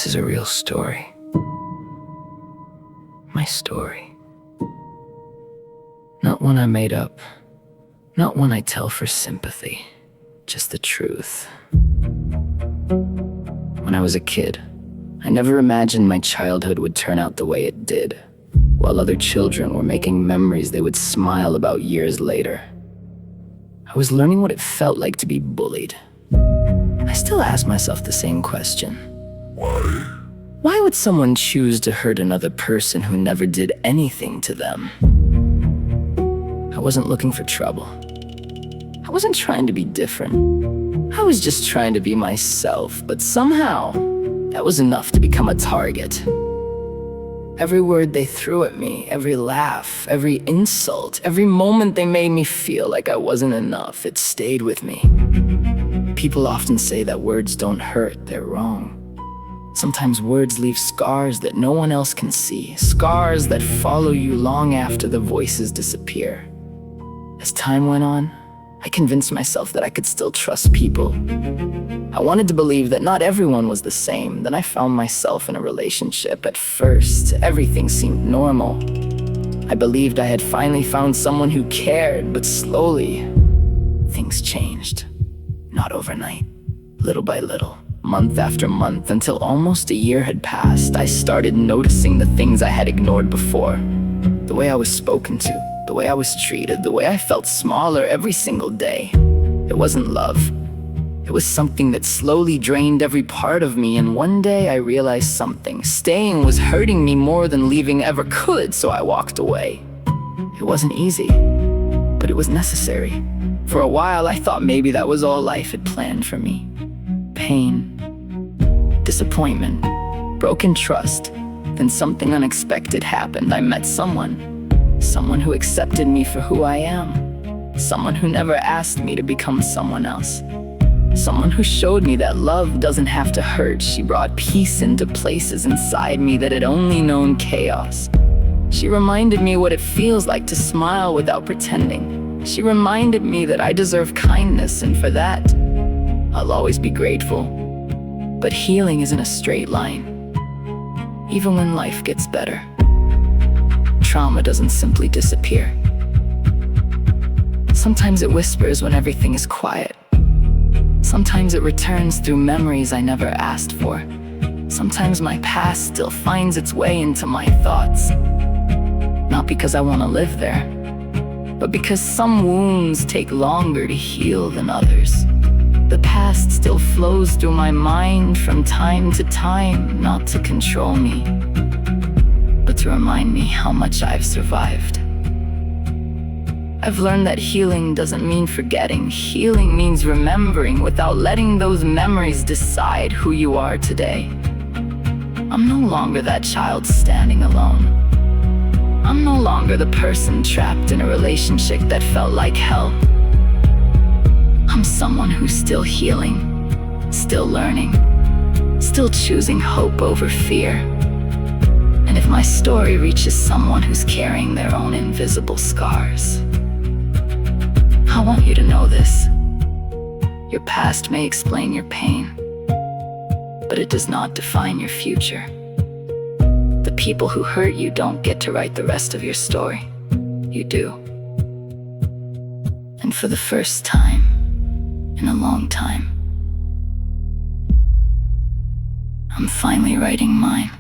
This is a real story. My story. Not one I made up. Not one I tell for sympathy. Just the truth. When I was a kid, I never imagined my childhood would turn out the way it did, while other children were making memories they would smile about years later. I was learning what it felt like to be bullied. I still ask myself the same question. Why would someone choose to hurt another person who never did anything to them? I wasn't looking for trouble. I wasn't trying to be different. I was just trying to be myself, but somehow, that was enough to become a target. Every word they threw at me, every laugh, every insult, every moment they made me feel like I wasn't enough, it stayed with me. People often say that words don't hurt, they're wrong. Sometimes words leave scars that no one else can see, scars that follow you long after the voices disappear. As time went on, I convinced myself that I could still trust people. I wanted to believe that not everyone was the same. Then I found myself in a relationship. At first, everything seemed normal. I believed I had finally found someone who cared, but slowly, things changed. Not overnight, little by little, month after month, until almost a year had passed. I started noticing the things I had ignored before. The way I was spoken to, the way I was treated, the way I felt smaller every single day. It wasn't love. It was something that slowly drained every part of me, and one day I realized something. Staying was hurting me more than leaving ever could, so I walked away. It wasn't easy, but it was necessary. For a while, I thought maybe that was all life had planned for me. Pain, disappointment, broken trust. Then something unexpected happened. I met someone who accepted me for who I am. Someone who never asked me to become someone else. Someone who showed me that love doesn't have to hurt. She brought peace into places inside me that had only known chaos. She reminded me what it feels like to smile without pretending. She reminded me that I deserve kindness, and for that, I'll always be grateful. But healing isn't a straight line. Even when life gets better, trauma doesn't simply disappear. Sometimes it whispers when everything is quiet. Sometimes it returns through memories I never asked for. Sometimes my past still finds its way into my thoughts. Not because I want to live there, but because some wounds take longer to heal than others. The past still flows through my mind from time to time, not to control me, but to remind me how much I've survived. I've learned that healing doesn't mean forgetting. Healing means remembering without letting those memories decide who you are today. I'm no longer that child standing alone. I'm no longer the person trapped in a relationship that felt like hell. I'm someone who's still healing, still learning, still choosing hope over fear. And if my story reaches someone who's carrying their own invisible scars, I want you to know this. Your past may explain your pain, but it does not define your future. The people who hurt you don't get to write the rest of your story. You do. And for the first time in a long time, I'm finally writing mine.